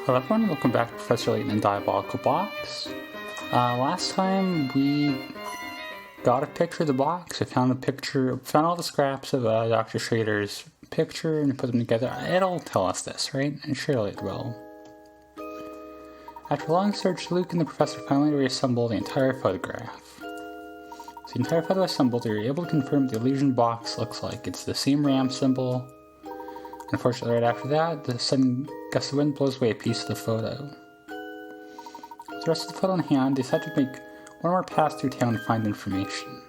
Hello everyone, welcome back to Professor Layton and Diabolical Box. Last time we got a picture of the box. I found all the scraps of Dr. Schrader's picture and put them together. It'll tell us this, right? And surely it will. After a long search, Luke and the professor finally reassembled the entire photograph. So the entire photo assembled, they were able to confirm what the illusion box looks like. It's the same RAM symbol. Unfortunately, right after that, the sudden gust of wind blows away a piece of the photo. With the rest of the photo in hand, they decided to make one more pass through town to find information.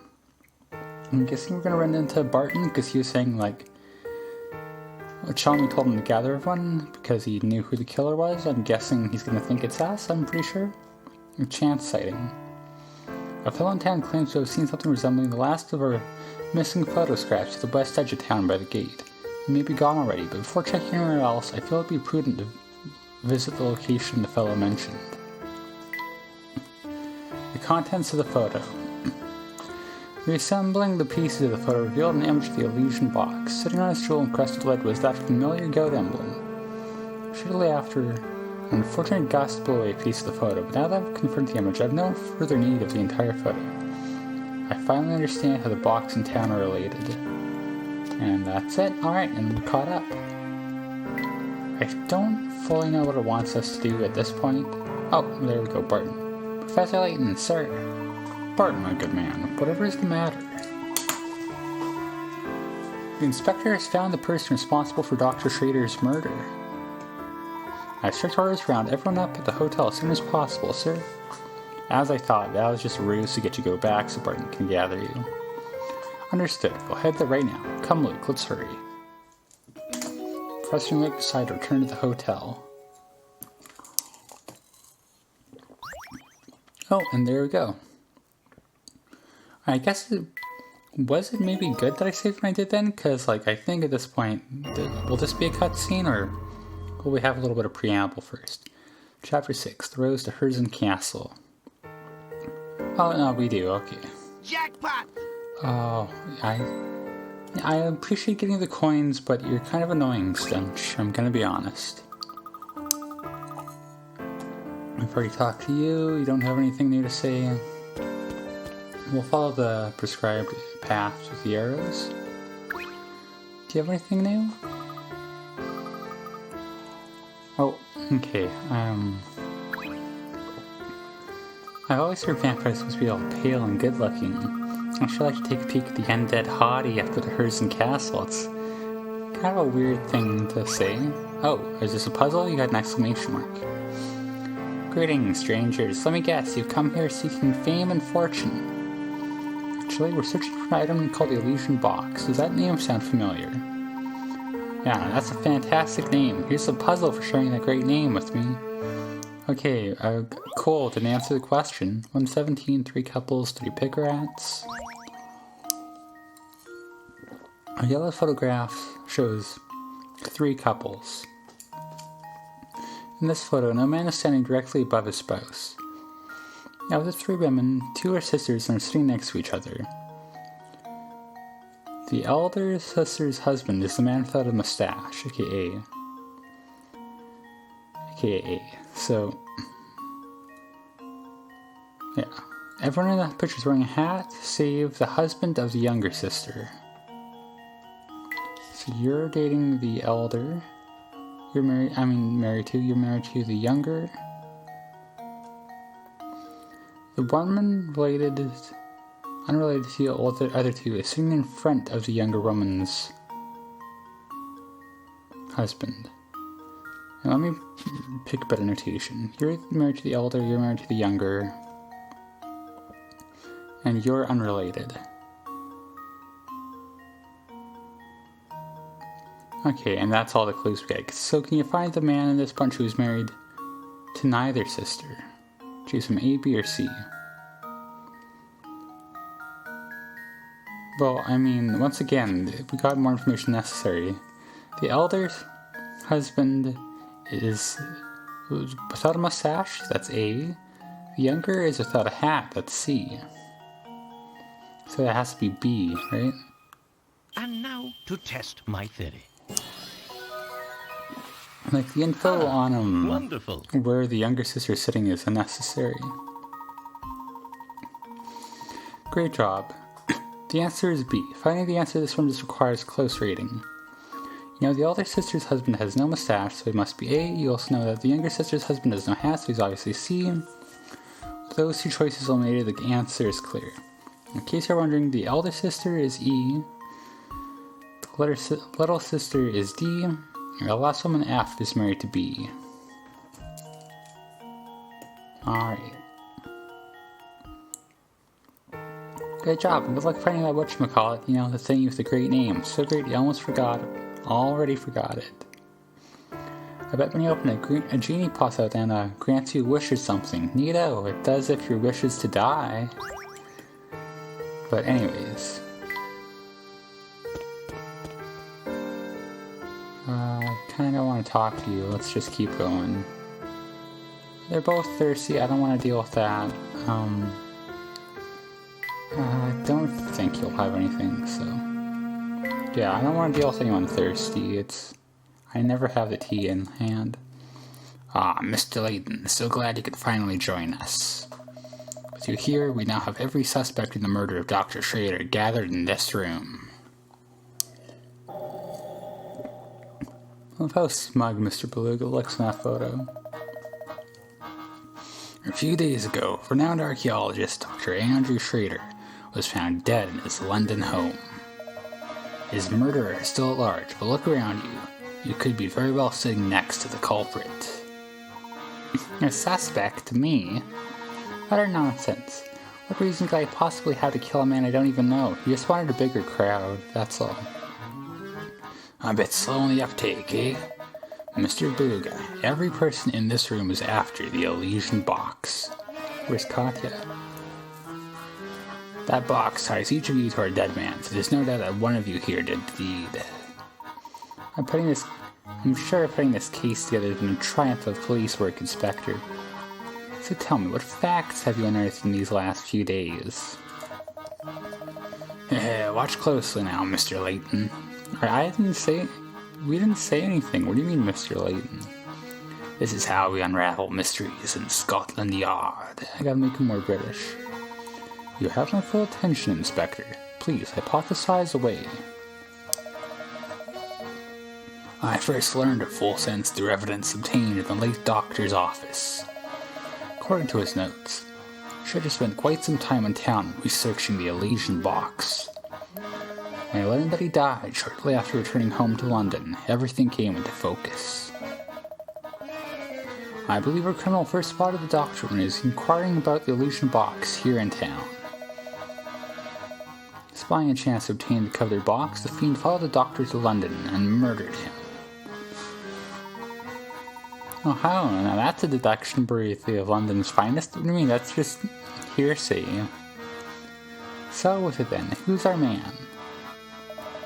I'm guessing we're going to run into Barton because he was saying, Chalmers told him to gather everyone because he knew who the killer was. I'm guessing he's going to think it's us, I'm pretty sure. A chance sighting. A fellow in town claims to have seen something resembling the last of our missing photo scraps at the west edge of town by the gate. He may be gone already, but before checking anywhere else, I feel it would be prudent to visit the location the fellow mentioned. The contents of the photo. Reassembling the pieces of the photo revealed an image of the illusion box. Sitting on its jewel encrusted lid was that familiar goat emblem. Shortly after, an unfortunate gust blew away a piece of the photo, but now that I've confirmed the image, I have no further need of the entire photo. I finally understand how the box and town are related. And that's it. Alright, and we're caught up. I don't fully know what it wants us to do at this point. Oh, there we go, Barton. Professor Layton, sir. Barton, my good man, whatever is the matter? The inspector has found the person responsible for Dr. Schrader's murder. I have strict orders to round everyone up at the hotel as soon as possible, sir. As I thought, that was just a ruse to get you to go back so Barton can gather you. Understood. We'll head there right now. Come, Luke, let's hurry. Professor and Luke decide to return to the hotel. Oh, and there we go. I guess was it maybe good that I saved when I did then? Because, I think at this point, will this be a cutscene, or will we have a little bit of preamble first? Chapter 6, The Road to Herzen Castle. Oh, no, we do, okay. Jackpot! Oh, I appreciate getting the coins, but you're kind of annoying, Stench. I'm gonna be honest. I've already talked to you. You don't have anything new to say. We'll follow the prescribed path with the arrows. Do you have anything new? Oh, okay. I've always heard vampires supposed to be all pale and good-looking. I should like to take a peek at the undead hottie after the Herzen Castle. It's kind of a weird thing to say. Oh, is this a puzzle? You got an exclamation mark. Greetings, strangers. Let me guess, you've come here seeking fame and fortune. Actually, we're searching for an item called the Illusion Box. Does that name sound familiar? Yeah, that's a fantastic name. Here's a puzzle for sharing that great name with me. Okay, cool. Didn't answer the question. 117, 3 couples, 3 pig rats. A yellow photograph shows 3 couples. In this photo, no man is standing directly above his spouse. Now, the 3 women, 2 are sisters and are sitting next to each other. The elder sister's husband is the man without a mustache, aka. So, yeah. Everyone in that picture is wearing a hat, save the husband of the younger sister. So you're dating the elder. You're married to the younger. The woman unrelated to the other 2 is sitting in front of the younger woman's husband. And let me pick a better notation. You're married to the elder, you're married to the younger, and you're unrelated. Okay, and that's all the clues we get. So can you find the man in this bunch who's married to neither sister? Choose from A, B, or C. Well, once again, we got more information necessary. The elder's husband is without a mustache, that's A. The younger is without a hat, that's C. So that has to be B, right? And now to test my theory. Like, the info on Wonderful. where the younger sister is sitting is unnecessary. Great job. The answer is B. Finding the answer to this one just requires close rating. You know, the older sister's husband has no mustache, so he must be A. You also know that the younger sister's husband has no hat, so he's obviously C. With those two choices eliminated, the answer is clear. In case you're wondering, the elder sister is E. The little sister is D. And the last woman, F, is married to B. Alright. Good job, and good luck finding that whatchamacallit, you know, the thing with the great name. So great you almost forgot it. Already forgot it. I bet when you open a genie pops out and grants you a wish or something. Neato, it does if your wish is to die. But anyways. I kinda want to talk to you. Let's just keep going. They're both thirsty. I don't want to deal with that. I don't think you'll have anything, so... Yeah, I don't want to deal with anyone thirsty. I never have the tea in hand. Ah, Mr. Layton, so glad you could finally join us. With you here, we now have every suspect in the murder of Dr. Schrader gathered in this room. Love how smug Mr. Beluga looks in that photo. A few days ago, renowned archaeologist Dr. Andrew Schrader was found dead in his London home. His murderer is still at large, but look around you. You could be very well sitting next to the culprit. A suspect? Me? Utter nonsense. What reason could I possibly have to kill a man I don't even know? He just wanted a bigger crowd, that's all. A bit slow on the uptake, eh? Mr. Beluga, every person in this room is after the Elysian box. Where's Katya? That box ties each of you to our dead man, so there's no doubt that one of you here did the deed. I'm sure putting this case together has been a triumph of police work, Inspector. So tell me, what facts have you unearthed in these last few days? Watch closely now, Mr. Layton. We didn't say anything. What do you mean, Mr. Layton? This is how we unravel mysteries in Scotland Yard. I gotta make him more British. You have my full attention, Inspector. Please, hypothesize away. I first learned of full sense through evidence obtained in the late doctor's office. According to his notes, Schrader spent quite some time in town researching the Elysian box. When I learned that he died shortly after returning home to London, everything came into focus. I believe our criminal first spotted the doctor when he was inquiring about the Elysian box here in town. Spying a chance to obtain the coveted box, the fiend followed the doctor to London and murdered him. Oh, how? Now that's a deduction worthy of London's finest? What do you mean? That's just hearsay. So with it then, who's our man?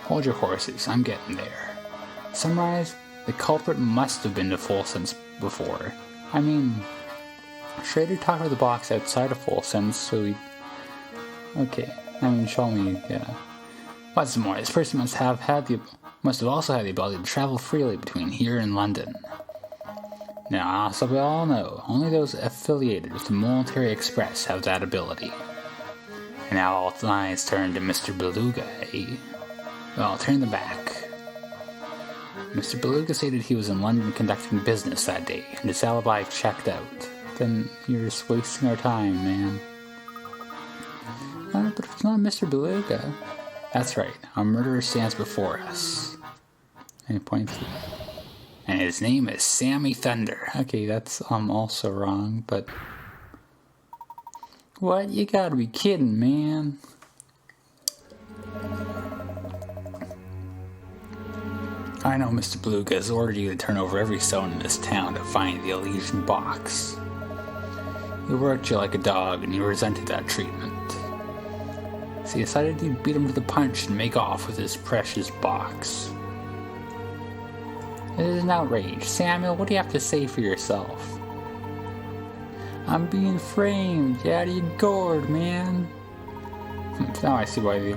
Hold your horses, I'm getting there. Summarize, the culprit must have been to Full Sense before. I mean, Schrader talked about the box outside of Full Sense, so he... Okay, I mean, show me, yeah. What's more, this person must have also had the ability to travel freely between here and London. Now, so we all know, only those affiliated with the Military Express have that ability. And now all eyes turn to Mr. Beluga, eh? Well, turn them back. Mr. Beluga stated he was in London conducting business that day, and his alibi checked out. Then you're just wasting our time, man. But if it's not Mr. Beluga... That's right, our murderer stands before us. And he points to... And his name is Sammy Thunder. Okay, that's also wrong, but... What? You gotta be kidding, man. I know Mr. Beluga has ordered you to turn over every stone in this town to find the Elysian box. He worked you like a dog and you resented that treatment. So you decided to beat him to the punch and make off with his precious box. It is an outrage. Samuel, what do you have to say for yourself? I'm being framed. Yeah, you gourd, man. Now I see why the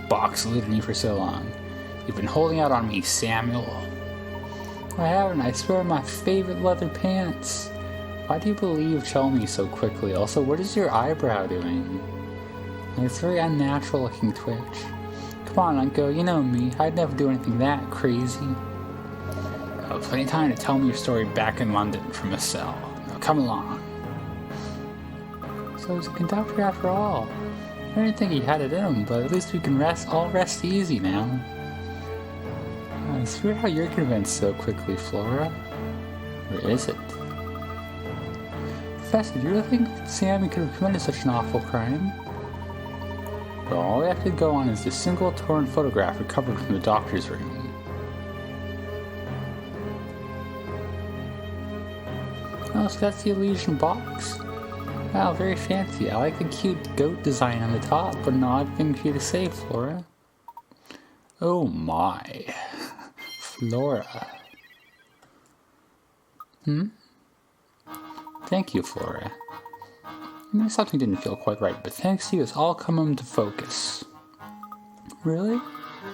box eluded me for so long. You've been holding out on me, Samuel. I haven't. I swear my favorite leather pants. Why do you believe Chelmy so quickly? Also, what is your eyebrow doing? Like, it's a very unnatural looking twitch. Come on, Uncle, you know me. I'd never do anything that crazy. Plenty of time to tell me your story back in London from a cell. Now come along. So he's a conductor after all. I didn't think he had it in him, but at least we can all rest easy now. It's weird how you're convinced so quickly, Flora. Or is it? Professor, do you really think Sammy could have committed such an awful crime? Well, all we have to go on is this single torn photograph recovered from the doctor's room. Oh, so that's the Elysian box? Wow, very fancy. I like the cute goat design on the top, but an odd thing for you to say, Flora. Oh my. Flora. Thank you, Flora. I mean, something didn't feel quite right, but thanks to you, it's all come into focus. Really?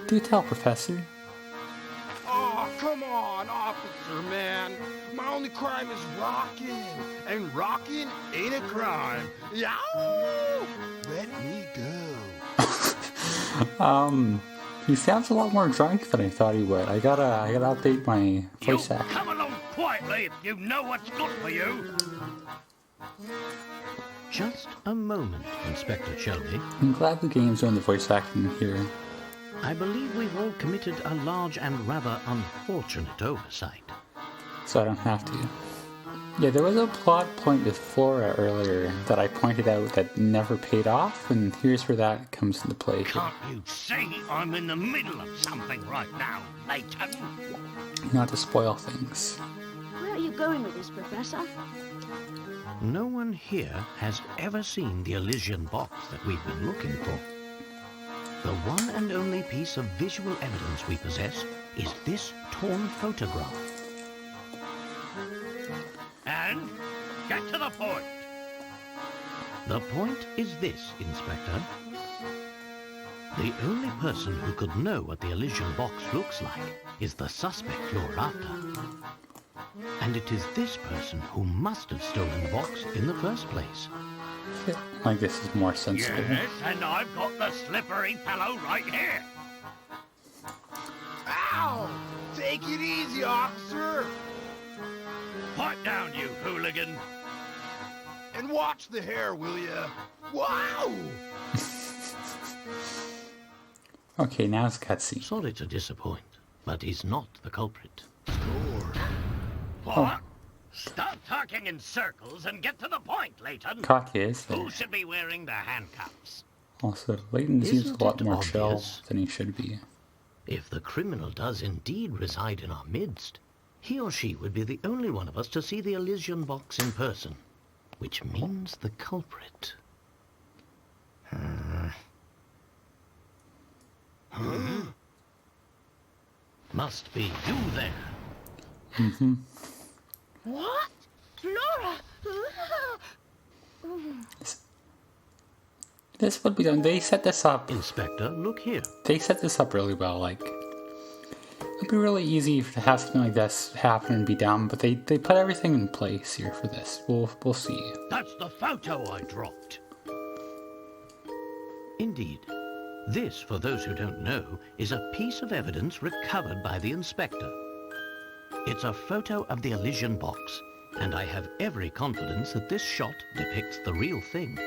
Do tell, Professor. Oh, come on, officer, man. My only crime is rocking. And rocking ain't a crime. Yow! Let me go. He sounds a lot more drunk than I thought he would. I gotta update my voice acting. Come along quietly if you know what's good for you. Just a moment, Inspector Shelby. I'm glad the game's doing the voice acting here. I believe we've all committed a large and rather unfortunate oversight. So I don't have to. Yeah, there was a plot point with Flora earlier that I pointed out that never paid off, and here's where that comes into play here. Can't you see I'm in the middle of something right now, Layton? Not to spoil things. Where are you going with this, Professor? No one here has ever seen the Elysian box that we've been looking for. The one and only piece of visual evidence we possess is this torn photograph. And get to the point. The point is this, Inspector. The only person who could know what the Elysian box looks like is the suspect you're after. And it is this person who must have stolen the box in the first place. Like this is more sensible. Yes, and I've got the slippery fellow right here. Ow! Take it easy, officer. Pipe down, you hooligan. And watch the hair, will ya? Wow! Okay, now it's cutscene. Sorry to disappoint, but he's not the culprit. What? Stop talking in circles and get to the point, Layton. Cocky is there. Who should be wearing the handcuffs? Also, Layton seems Isn't a lot it more chill obvious? than he should be. If the criminal does indeed reside in our midst, he or she would be the only one of us to see the Elysian box in person, which means the culprit. Must be you there. What? Flora! This would be done. They set this up. Inspector, look here. They set this up really well. Like, it'd be really easy to have something like this happen and be done, but they put everything in place here for this. We'll see. That's the photo I dropped. Indeed. This, for those who don't know, is a piece of evidence recovered by the inspector. It's a photo of the Elysian box, and I have every confidence that this shot depicts the real thing.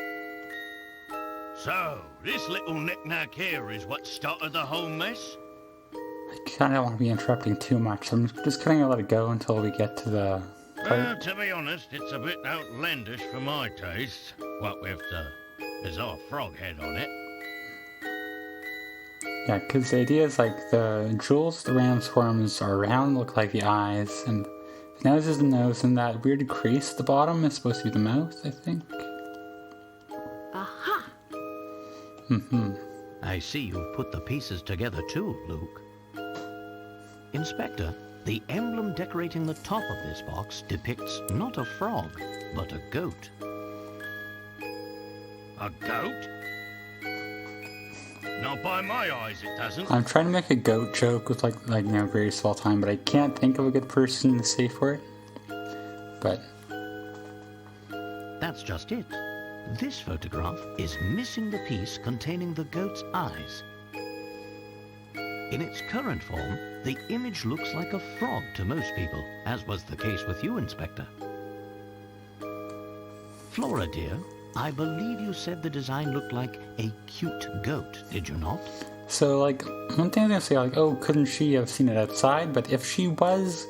So, this little knick-knack here is what started the whole mess? I kind of don't want to be interrupting too much, so I'm just gonna let it go until we get to the Well, to be honest, it's a bit outlandish for my taste. What with the bizarre frog head on it. Yeah, because the idea is like the jewels, the ram's horns are round, look like the eyes, and the nose is the nose, and that weird crease at the bottom is supposed to be the mouth, I think. Aha! I see you've put the pieces together too, Luke. Inspector, the emblem decorating the top of this box depicts not a frog, but a goat. A goat? Not by my eyes, it doesn't. I'm trying to make a goat joke with very small time, but I can't think of a good person to say for it. But That's just it. This photograph is missing the piece containing the goat's eyes. In its current form, the image looks like a frog to most people, as was the case with you, Inspector. Flora, dear, I believe you said the design looked like a cute goat, did you not? so one thing I'm gonna say, oh, couldn't she have seen it outside? But if she was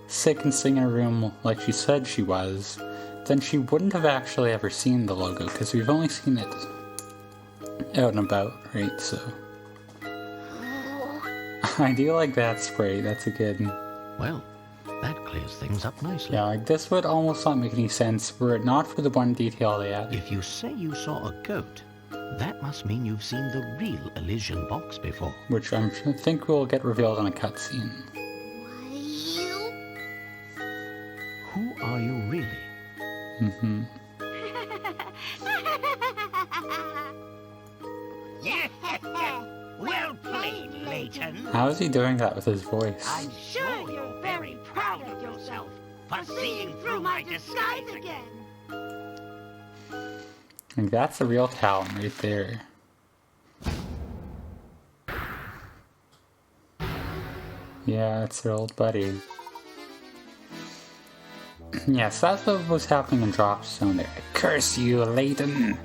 sick and staying in a room like she said she was, then she wouldn't have actually ever seen the logo, because we've only seen it out and about, right? So I do like that spray. That's a good. Well, that clears things up nicely. Yeah, this would almost not make any sense were it not for the one detail they added. If you say you saw a goat, that must mean you've seen the real Elysian box before. Which I think will get revealed in a cutscene. Who are you really? Mm-hmm. Well played, Layton. How is he doing that with his voice? I'm sure you're very proud of yourself for seeing through my disguise again. Like, that's the real talent right there. Yeah, it's their old buddy. Yes, that's what was happening in Dropstone there. Curse you, Layton!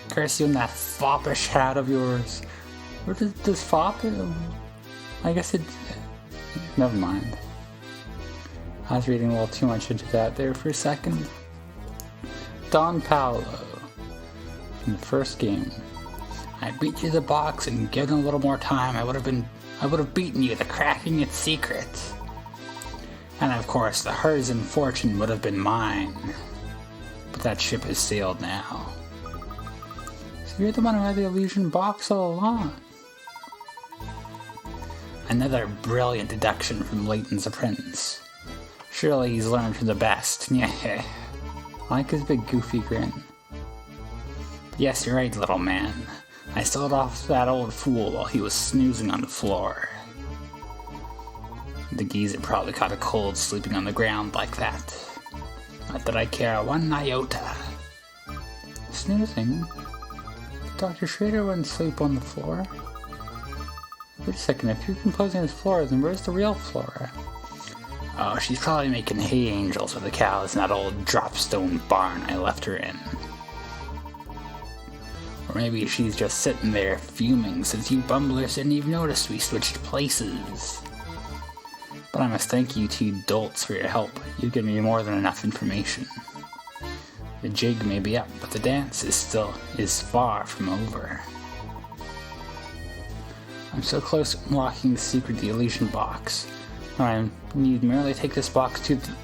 Curse you in that foppish hat of yours. Where does fop? I guess it. Never mind. I was reading a little too much into that there for a second. Don Paolo. From the first game. I beat you the box, and given a little more time, I would have beaten you to cracking its secret. And of course, the Herzen fortune would have been mine. But that ship has sailed now. So you're the one who had the Elysian box all along. Another brilliant deduction from Layton's apprentice. Surely he's learned from the best. I like his big goofy grin. But yes, you're right, little man. I sold off that old fool while he was snoozing on the floor. The geezer probably caught a cold sleeping on the ground like that. Not that I care one iota. Snoozing? Dr. Schrader wouldn't sleep on the floor. Wait a second, if you're composing his Flora, then where's the real Flora? Oh, she's probably making hay angels with the cows in that old dropstone barn I left her in. Or maybe she's just sitting there fuming since you bumblers didn't even notice we switched places. But I must thank you two dolts for your help. You've given me more than enough information. The jig may be up, but the dance is far from over. I'm so close to unlocking the secret of the Elysian box. I need merely take this box to the...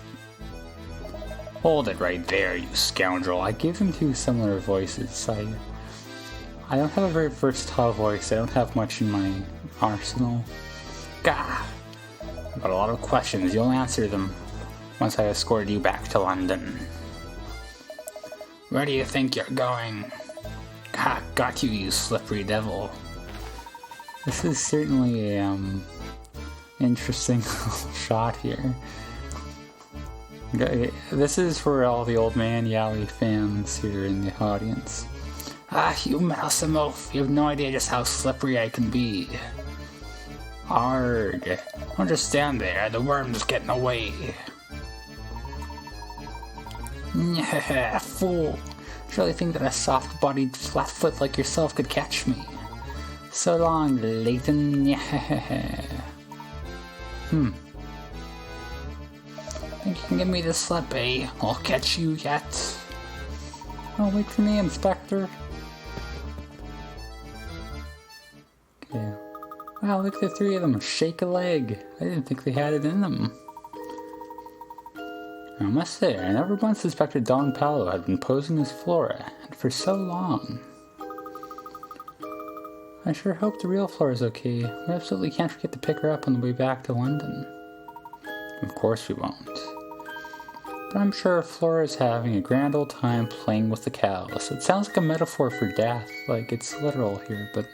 Hold it right there, you scoundrel. I gave him two similar voices. I don't have a very versatile voice. I don't have much in my arsenal. Gah! I've got a lot of questions. You'll answer them once I escort you back to London. Where do you think you're going? Ha! Got you, you slippery devil. This is certainly a, interesting shot here. This is for all the Old Man Yowie fans here in the audience. Ah, you mousome oaf, you have no idea just how slippery I can be. Arg. Don't just stand there, the worm's getting away. Nyeh, fool. Surely think that a soft-bodied flatfoot like yourself could catch me. So long, Layton. Think you can give me the slip, eh? I'll catch you yet. Oh, wait for me, Inspector. Okay. Wow, look at the three of them. Shake a leg. I didn't think they had it in them. I must say, I never once suspected Don Paolo had been posing as Flora, and for so long. I sure hope the real Flora's okay. We absolutely can't forget to pick her up on the way back to London. Of course we won't. But I'm sure Flora's having a grand old time playing with the cows. It sounds like a metaphor for death, like it's literal here, but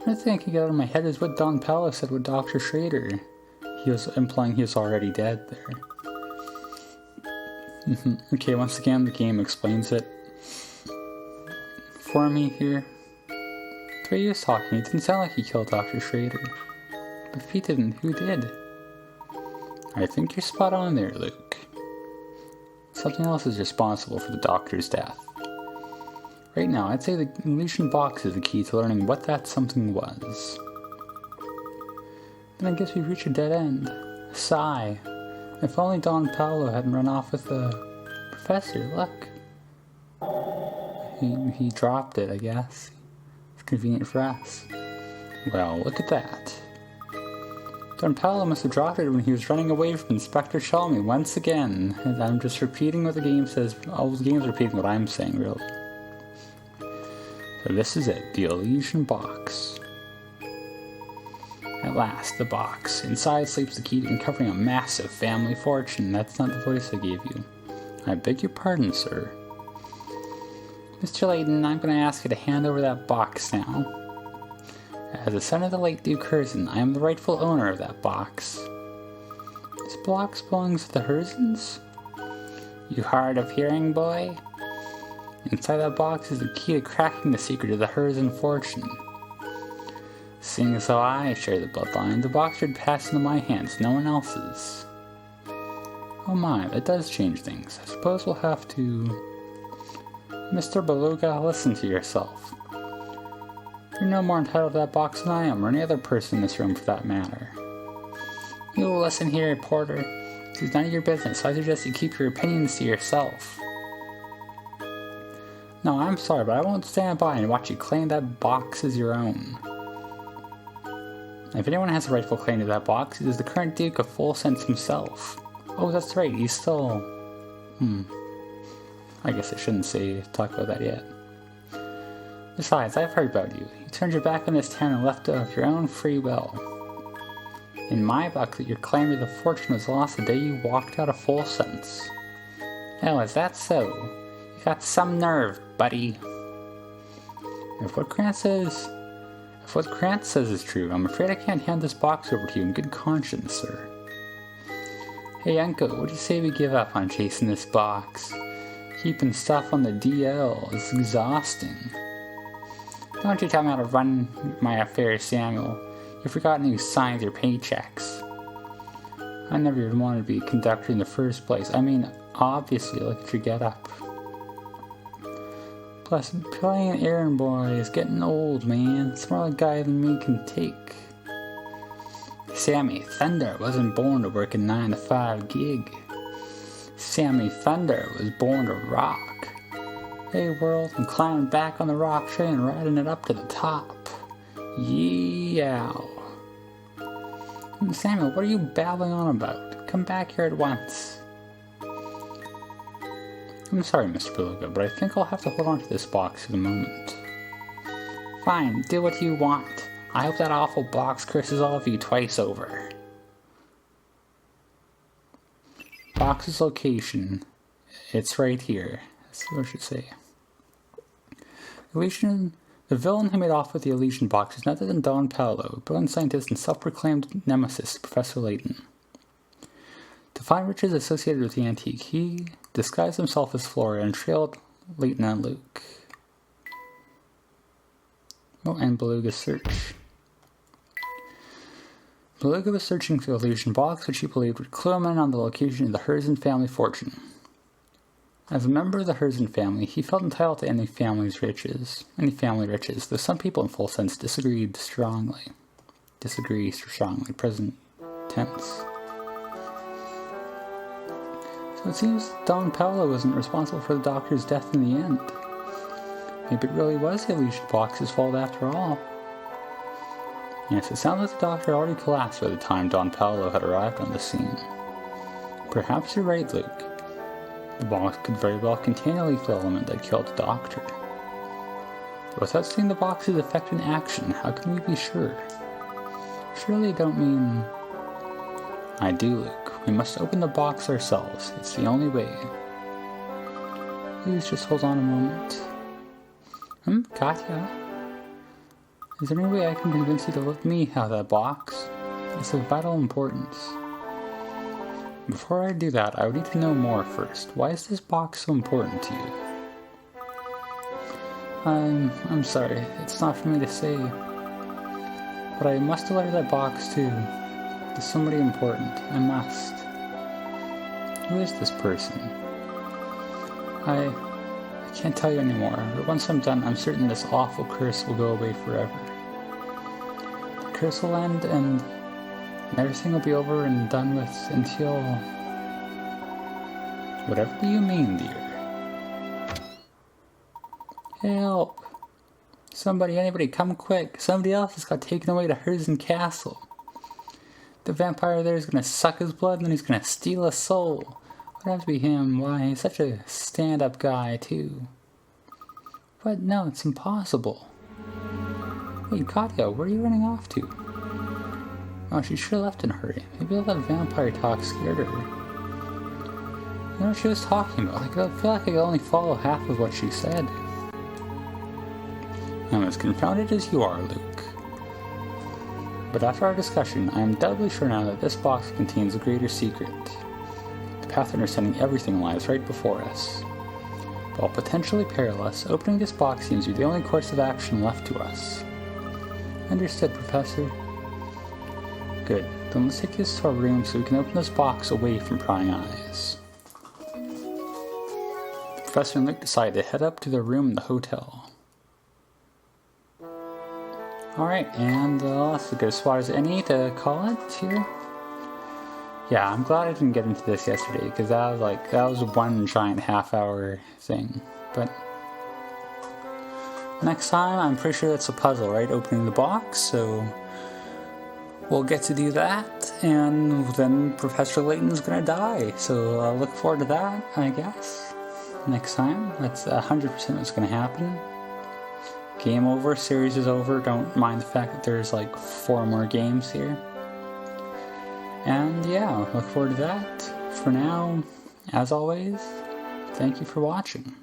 The thing I can get out of my head is what Don Paolo said with Dr. Schrader. He was implying he was already dead there. Okay, once again, the game explains it for me here. The way he was talking, it didn't sound like he killed Dr. Schrader. But if he didn't, who did? I think you're spot on there, Luke. Something else is responsible for the doctor's death. Right now, I'd say the illusion box is the key to learning what that something was. Then I guess we've reached a dead end. A sigh. If only Don Paolo hadn't run off with the professor. Look. He dropped it, I guess. It's convenient for us. Well, look at that. Don Paolo must have dropped it when he was running away from Inspector Chalmey once again. And I'm just repeating what the game says. All the game's repeating what I'm saying, really. So this is it, the illusion box. At last, the box. Inside sleeps the key to uncovering a massive family fortune. That's not the voice I gave you. I beg your pardon, sir. Mr. Layton, I'm going to ask you to hand over that box now. As the son of the late Duke Herzen, I am the rightful owner of that box. This box belongs to the Herzens? You hard of hearing, boy? Inside that box is the key to cracking the secret of the Herzen fortune. Seeing as how I share the bloodline, the box should pass into my hands, no one else's. Oh my, that does change things. I suppose we'll have to... Mr. Beluga, listen to yourself. You're no more entitled to that box than I am, or any other person in this room for that matter. You'll listen here, Porter. This is none of your business, so I suggest you keep your opinions to yourself. No, I'm sorry, but I won't stand by and watch you claim that box as your own. If anyone has a rightful claim to that box, it is the current Duke of Full Sense himself. Oh, that's right, he's still... I guess I shouldn't talk about that yet. Besides, I've heard about you. You turned your back on this town and left of your own free will. In my book, that your claim to the fortune was lost the day you walked out of Full Sense. Oh, is that so? You got some nerve, buddy. If what Grant says is true, I'm afraid I can't hand this box over to you in good conscience, sir. Hey, Uncle, what do you say we give up on chasing this box? Keeping stuff on the DL is exhausting. Don't you tell me how to run my affairs, Samuel. You've forgotten who signs your paychecks. I never even wanted to be a conductor in the first place. I mean, obviously, look at your getup. Plus, playing an errand boy is getting old, man. It's more like a guy than me can take. Sammy Thunder wasn't born to work a 9-to-5 gig. Sammy Thunder was born to rock. Hey world, I'm climbing back on the rock train and riding it up to the top. Yeeow. Samuel, what are you babbling on about? Come back here at once. I'm sorry, Mr. Beluga, but I think I'll have to hold on to this box for the moment. Fine, do what you want. I hope that awful box curses all of you twice over. Box's location. It's right here. That's what I should say. The villain who made off with the Elysian box is none other than Don Paolo, a brilliant scientist and self-proclaimed nemesis, Professor Layton. To find riches associated with the antique, he disguised himself as Flora and trailed Layton and Luke. Oh, and Beluga's search. Beluga was searching for the illusion box, which he believed would clue him in on the location of the Herzen family fortune. As a member of the Herzen family, he felt entitled to any family riches, though some people in Full Sense disagree strongly, present tense. So it seems Don Paolo wasn't responsible for the doctor's death in the end. Maybe it really was the illusion box's fault after all. Yes, it sounds like the doctor already collapsed by the time Don Paolo had arrived on the scene. Perhaps you're right, Luke. The box could very well contain a lethal element that killed the doctor. But without seeing the box's effect in action, how can we be sure? Surely you don't mean... I do, Luke. We must open the box ourselves. It's the only way. Please just hold on a moment. Katya? Is there any way I can convince you to let me have that box? It's of vital importance. Before I do that, I would need to know more first. Why is this box so important to you? I'm sorry, it's not for me to say. But I must deliver that box to somebody important. I must. Who is this person? I can't tell you anymore, but once I'm done, I'm certain this awful curse will go away forever. The curse will end and everything will be over and done with until... Whatever do you mean, dear? Help! Somebody, anybody, come quick! Somebody else just got taken away to Herzen Castle. The vampire there is gonna suck his blood and then he's gonna steal his soul. It would have to be him. Why, he's such a stand-up guy, too. But no, it's impossible. Wait, Katya, where are you running off to? Oh, she should have left in a hurry. Maybe all that vampire talk scared her. You know what she was talking about? I feel like I could only follow half of what she said. I'm as confounded as you are, Luke. But after our discussion, I am doubly sure now that this box contains a greater secret. The path to understanding everything lies right before us. While potentially perilous, opening this box seems to be the only course of action left to us. Understood, Professor? Good. Then let's take this to our room so we can open this box away from prying eyes. The Professor and Luke decide to head up to their room in the hotel. Alright, and that's as good a spot as any to call it here. Yeah, I'm glad I didn't get into this yesterday, because that was one giant half-hour thing. But next time, I'm pretty sure that's a puzzle, right? Opening the box, so we'll get to do that, and then Professor Layton's gonna die. So I'll look forward to that, I guess. Next time, that's 100% what's gonna happen. Game over, series is over. Don't mind the fact that there's like 4 more games here. And yeah, look forward to that. For now, as always, thank you for watching.